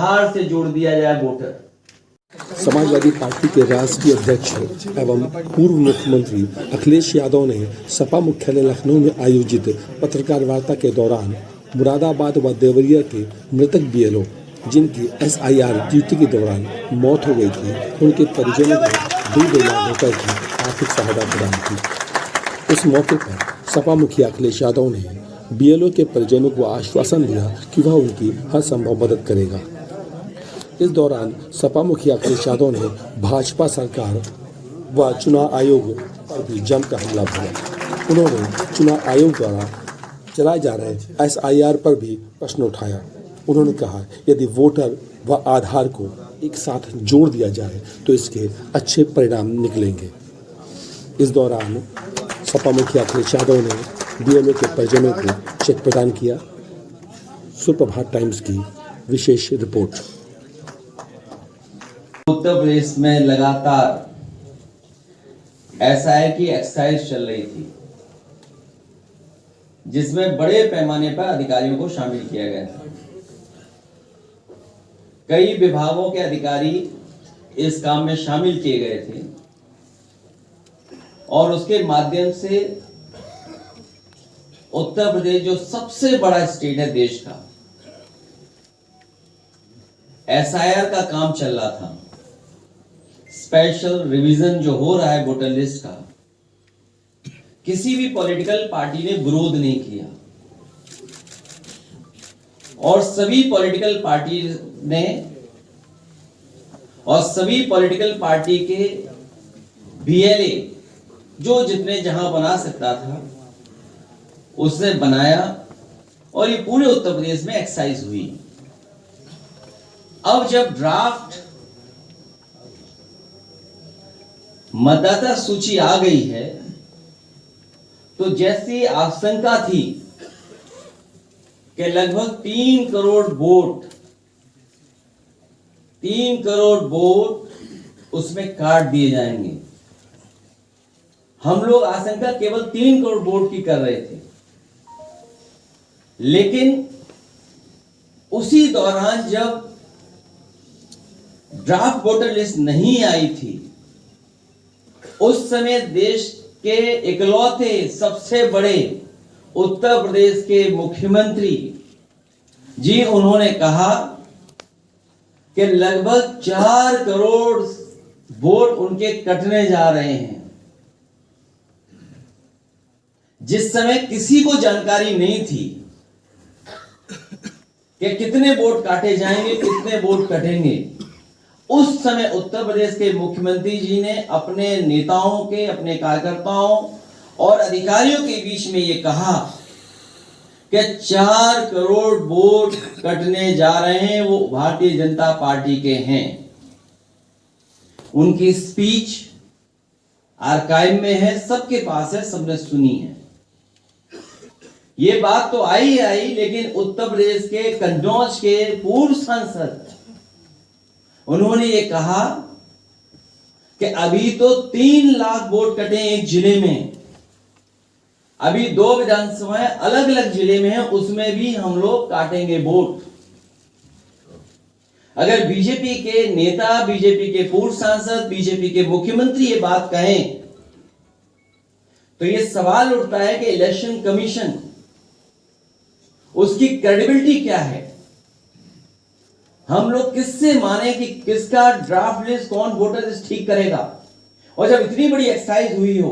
आधार से जोड़ दिया जाए वोटर। समाजवादी पार्टी के राष्ट्रीय अध्यक्ष एवं पूर्व मुख्यमंत्री अखिलेश यादव ने सपा मुख्यालय लखनऊ में आयोजित पत्रकार वार्ता के दौरान मुरादाबाद व देवरिया के मृतक बीएलओ जिनकी SIR ड्यूटी के दौरान मौत हो गई थी, उनके परिजनों को 2 लाख रुपए की आर्थिक सहायता प्रदान की। इस मौके पर सपा मुखिया अखिलेश यादव ने बीएलओ के परिजनों को आश्वासन दिया कि वह उनकी हर संभव मदद करेगा। इस दौरान सपा मुखिया अखिलेश यादव ने भाजपा सरकार व चुनाव आयोग पर भी जमकर हमला बोला। उन्होंने चुनाव आयोग द्वारा चलाए जा रहे SIR पर भी प्रश्न उठाया। उन्होंने कहा यदि वोटर व आधार को एक साथ जोड़ दिया जाए तो इसके अच्छे परिणाम निकलेंगे। इस दौरान सपा मुखिया अखिलेश यादव ने बीएलओ के परिजनों को चेक प्रदान किया। सुप्रभात टाइम्स की विशेष रिपोर्ट। उत्तर प्रदेश में लगातार SIR की एक्सरसाइज चल रही थी, जिसमें बड़े पैमाने पर अधिकारियों को शामिल किया गया था। कई विभागों के अधिकारी इस काम में शामिल किए गए थे और उसके माध्यम से उत्तर प्रदेश जो सबसे बड़ा स्टेट है देश का, SIR का काम चल रहा था। स्पेशल रिवीजन जो हो रहा है वोटर लिस्ट का, किसी भी पॉलिटिकल पार्टी ने विरोध नहीं किया और सभी पॉलिटिकल पार्टी के BLA जो जितने जहां बना सकता था उसने बनाया और ये पूरे उत्तर प्रदेश में एक्सरसाइज हुई। अब जब ड्राफ्ट मतदाता सूची आ गई है तो जैसी आशंका थी कि लगभग 3 करोड़ वोट उसमें काट दिए जाएंगे। हम लोग आशंका केवल 3 करोड़ वोट की कर रहे थे, लेकिन उसी दौरान जब ड्राफ्ट वोटर लिस्ट नहीं आई थी, उस समय देश के इकलौते सबसे बड़े उत्तर प्रदेश के मुख्यमंत्री जी उन्होंने कहा कि लगभग 4 करोड़ वोट उनके कटने जा रहे हैं, जिस समय किसी को जानकारी नहीं थी कि कितने वोट काटे जाएंगे, कितने वोट कटेंगे। उस समय उत्तर प्रदेश के मुख्यमंत्री जी ने अपने नेताओं के, अपने कार्यकर्ताओं और अधिकारियों के बीच में ये कहा कि 4 करोड़ वोट कटने जा रहे हैं, वो भारतीय जनता पार्टी के हैं। उनकी स्पीच आर्काइव में है, सबके पास है, सबने सुनी है। ये बात तो आई, लेकिन उत्तर प्रदेश के कन्नौज के पूर्व सांसद उन्होंने ये कहा कि अभी तो 3 लाख वोट कटे एक जिले में, अभी 2 विधानसभाएं अलग अलग जिले में हैं, उसमें भी हम लोग काटेंगे वोट। अगर बीजेपी के नेता, बीजेपी के पूर्व सांसद, बीजेपी के मुख्यमंत्री ये बात कहें तो ये सवाल उठता है कि इलेक्शन कमीशन, उसकी क्रेडिबिलिटी क्या है? हम लोग किससे माने कि किसका ड्राफ्ट लिस्ट, कौन वोटर लिस्ट ठीक करेगा? और जब इतनी बड़ी एक्सरसाइज हुई हो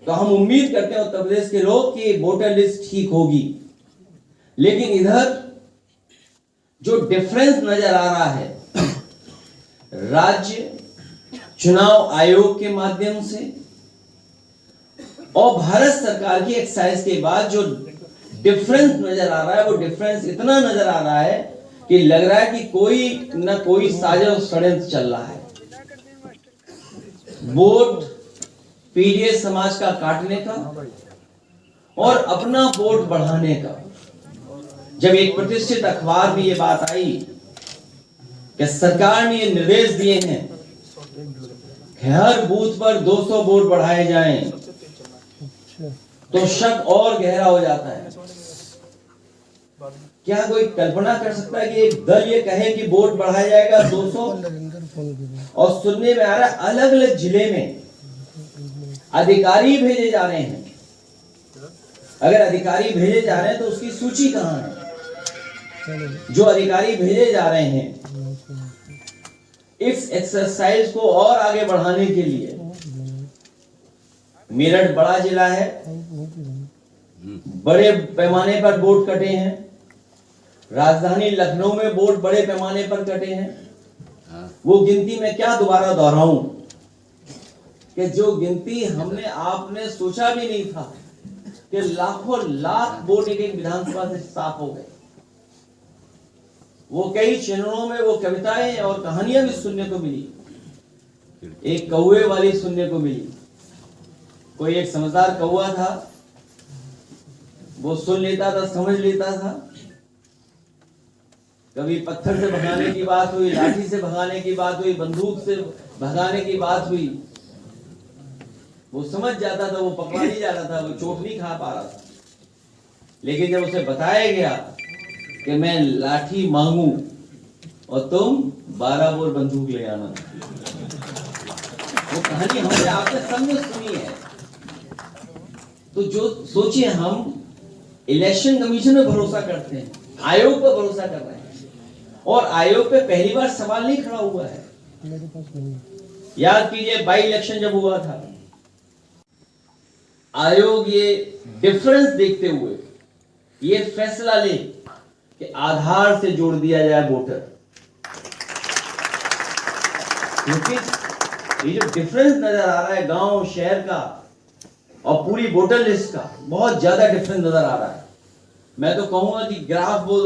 तो हम उम्मीद करते हैं उत्तर प्रदेश के लोग कि वोटर लिस्ट ठीक होगी। लेकिन इधर जो डिफरेंस नजर आ रहा है राज्य चुनाव आयोग के माध्यम से और भारत सरकार की एक्सरसाइज के बाद जो डिफरेंस नजर आ रहा है, वो डिफरेंस इतना नजर आ रहा है कि लग रहा है कि कोई ना कोई साजिश और षड्यंत्र चल रहा है। वोट पीडीएस समाज का काटने का और अपना वोट बढ़ाने का। जब एक प्रतिष्ठित अखबार में ये बात आई कि सरकार ने ये निर्देश दिए हैं कि हर बूथ पर 200 वोट बढ़ाए जाएं, तो शक और गहरा हो जाता है। क्या कोई कल्पना कर सकता है कि एक दल ये कहे कि वोट बढ़ाया जाएगा 200, और सुनने में आ रहा है अलग अलग जिले में अधिकारी भेजे जा रहे हैं। अगर अधिकारी भेजे जा रहे हैं तो उसकी सूची कहां है? जो अधिकारी भेजे जा रहे हैं इस एक्सरसाइज को और आगे बढ़ाने के लिए, मेरठ बड़ा जिला है, बड़े पैमाने पर वोट कटे हैं, राजधानी लखनऊ में वोट बड़े पैमाने पर कटे हैं। वो गिनती मैं क्या दोबारा दोहराऊं कि जो गिनती हमने आपने सोचा भी नहीं था कि लाखों लाख वोट एक विधानसभा से साफ हो गए। वो कई चैनलों में वो कविताएं और कहानियां भी सुनने को मिली। एक कौवे वाली सुनने को मिली। कोई एक समझदार कौवा था, वो सुन लेता था, समझ लेता था। कभी पत्थर से भगाने की बात हुई, लाठी से भगाने की बात हुई, बंदूक से भगाने की बात हुई, वो समझ जाता था, वो पकड़ा नहीं जा रहा था, वो चोट नहीं खा पा रहा था। लेकिन जब उसे बताया गया कि मैं लाठी मांगू और तुम 12 बोर बंदूक ले आना, वो कहानी हमने आपके सामने सुनी है। तो जो सोचिए, हम इलेक्शन कमीशन में भरोसा करते हैं, आयोग पर भरोसा कर रहे हैं, और आयोग पे पहली बार सवाल नहीं खड़ा हुआ है। याद कीजिए 22 इलेक्शन जब हुआ था, आयोग ये डिफरेंस देखते हुए ये फैसला ले कि आधार से जोड़ दिया जाए वोटर। क्योंकि ये जो डिफरेंस नजर आ रहा है गांव शहर का और पूरी वोटर लिस्ट का, बहुत ज्यादा डिफरेंस नजर आ रहा है। मैं तो कहूंगा कि ग्राफ वो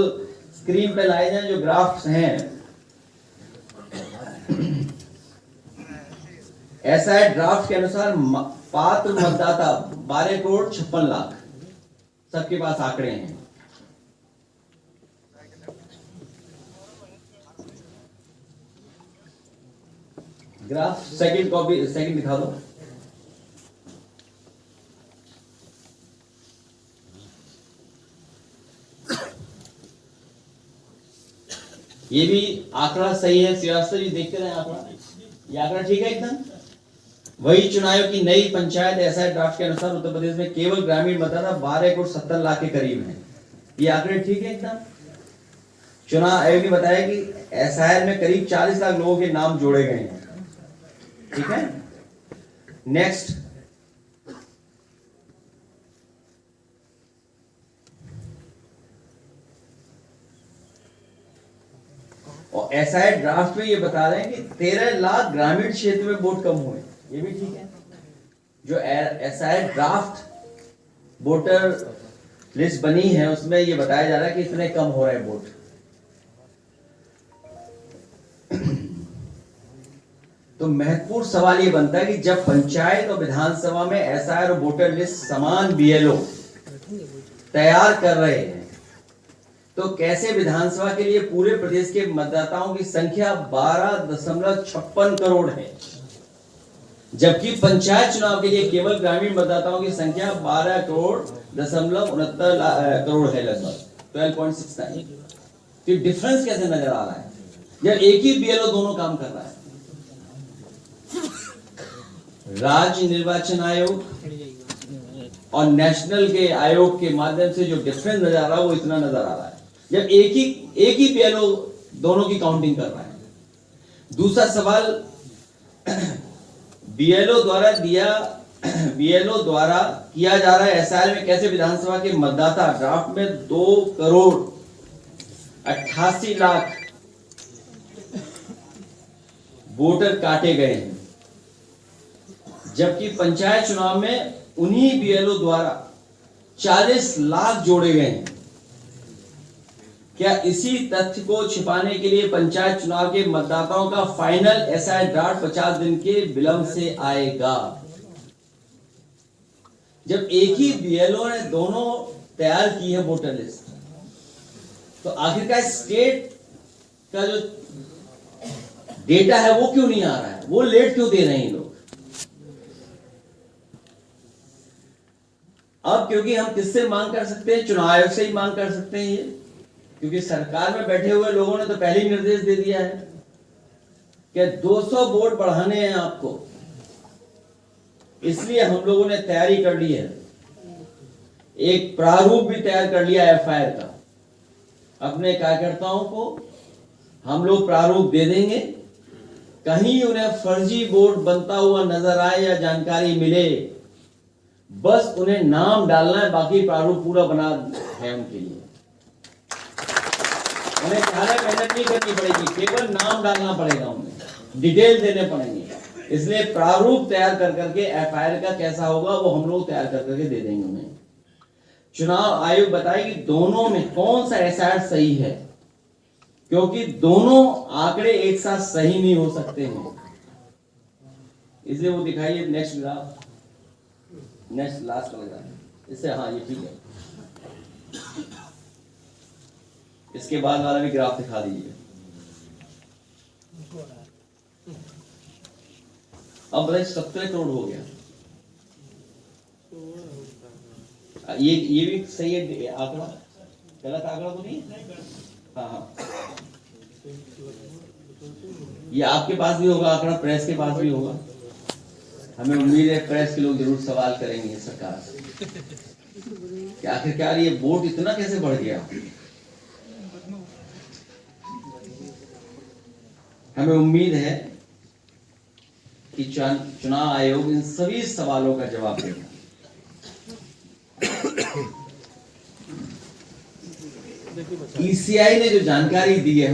स्क्रीन पे लाए जाए, जो ग्राफ्स हैं। ऐसा है, ड्राफ्ट के अनुसार पात्र मतदाता 12 करोड़ 56 लाख, सबके पास आंकड़े हैं। ग्राफ सेकंड कॉपी, सेकंड दिखा दो। ये भी आंकड़ा सही है, श्रीवास्तव जी देखते रहे आंकड़ा, ये आंकड़ा ठीक है एकदम। वही चुनाव की नई पंचायत ऐसा ड्राफ्ट के अनुसार उत्तर प्रदेश में केवल ग्रामीण मतदाता 12 करोड़ 70 लाख के करीब हैं। ये आंकड़े ठीक है एकदम। चुनाव आयोग ने बताया कि एसआईआर में करीब 40 लाख लोगों के नाम जोड़े गए हैं। ठीक है, नेक्स्ट। और एसआईआर ड्राफ्ट में ये बता रहे हैं कि 13 लाख ग्रामीण क्षेत्र में वोट कम हुए, ये भी ठीक है। जो एसआईआर ड्राफ्ट वोटर लिस्ट बनी है उसमें ये बताया जा रहा है कि इतने कम हो रहे हैं वोट। तो महत्वपूर्ण सवाल ये बनता है कि जब पंचायत और विधानसभा में एसआईआर और वोटर लिस्ट समान बीएलओ तैयार कर रहे हैं, तो कैसे विधानसभा के लिए पूरे प्रदेश के मतदाताओं की संख्या 12.56 करोड़ है, जबकि पंचायत चुनाव के लिए केवल ग्रामीण मतदाताओं की संख्या 12 करोड़ 69 करोड़ है, लगभग 12.69। तो डिफरेंस कैसे नजर आ रहा है जब एक ही बीएलओ दोनों काम कर रहा है? राज्य निर्वाचन आयोग और नेशनल के आयोग के माध्यम से जो डिफरेंस नजर आ रहा है वो इतना नजर आ रहा है जब एक ही बीएलओ दोनों की काउंटिंग कर रहा है। दूसरा सवाल, बीएलओ द्वारा किया जा रहा है एसआईआर में कैसे विधानसभा के मतदाता ड्राफ्ट में 2 करोड़ 88 लाख वोटर काटे गए हैं, जबकि पंचायत चुनाव में उन्हीं बीएलओ द्वारा 40 लाख जोड़े गए हैं। क्या इसी तथ्य को छिपाने के लिए पंचायत चुनाव के मतदाताओं का फाइनल एसआईआर ड्राफ्ट 50 दिन के विलंब से आएगा? जब एक ही बीएलओ ने दोनों तैयार की है वोटर लिस्ट, तो आखिरकार स्टेट का जो डेटा है वो क्यों नहीं आ रहा है? वो लेट क्यों दे रहे हैं लोग? अब क्योंकि हम किससे मांग कर सकते हैं? चुनाव आयोग से ही मांग कर सकते हैं। ये क्योंकि सरकार में बैठे हुए लोगों ने तो पहले ही निर्देश दे दिया है कि 200 वोट बढ़ाने हैं आपको। इसलिए हम लोगों ने तैयारी कर ली है, एक प्रारूप भी तैयार कर लिया एफआईआर का। अपने कार्यकर्ताओं को हम लोग प्रारूप दे देंगे, कहीं उन्हें फर्जी वोट बनता हुआ नजर आए या जानकारी मिले, बस उन्हें नाम डालना है, बाकी प्रारूप पूरा बना है उनके लिए। उन्हें ज्यादा मेहनत नहीं करनी पड़ेगी, केवल नाम डालना पड़ेगा, उन्हें डिटेल देने पड़ेंगे। इसलिए प्रारूप तैयार कर करके एफआईआर का कैसा होगा वो हम लोग तैयार कर करके दे देंगे उन्हें। चुनाव आयोग बताए कि दोनों में कौन सा एसआईआर सही है, क्योंकि दोनों आंकड़े एक साथ सही नहीं हो सकते हैं। इसलिए वो दिखाइए नेक्स्ट ग्राफ, नेक्स्ट लास्ट वाला ग्राफ, इससे हाँ ये ठीक है। इसके बाद वाला भी ग्राफ दिखा दीजिए। अब बताइए 17 करोड़ हो गया। ये भी सही है आंकड़ा, गलत आंकड़ा तो नहीं? हाँ हाँ, ये आपके पास भी होगा आंकड़ा, प्रेस के पास भी होगा। हमें उम्मीद है प्रेस के लोग जरूर सवाल करेंगे सरकार से कि आखिरकार ये वोट इतना कैसे बढ़ गया। हमें उम्मीद है कि चुनाव आयोग इन सभी सवालों का जवाब देगा। ईसीआई ने जो जानकारी दी है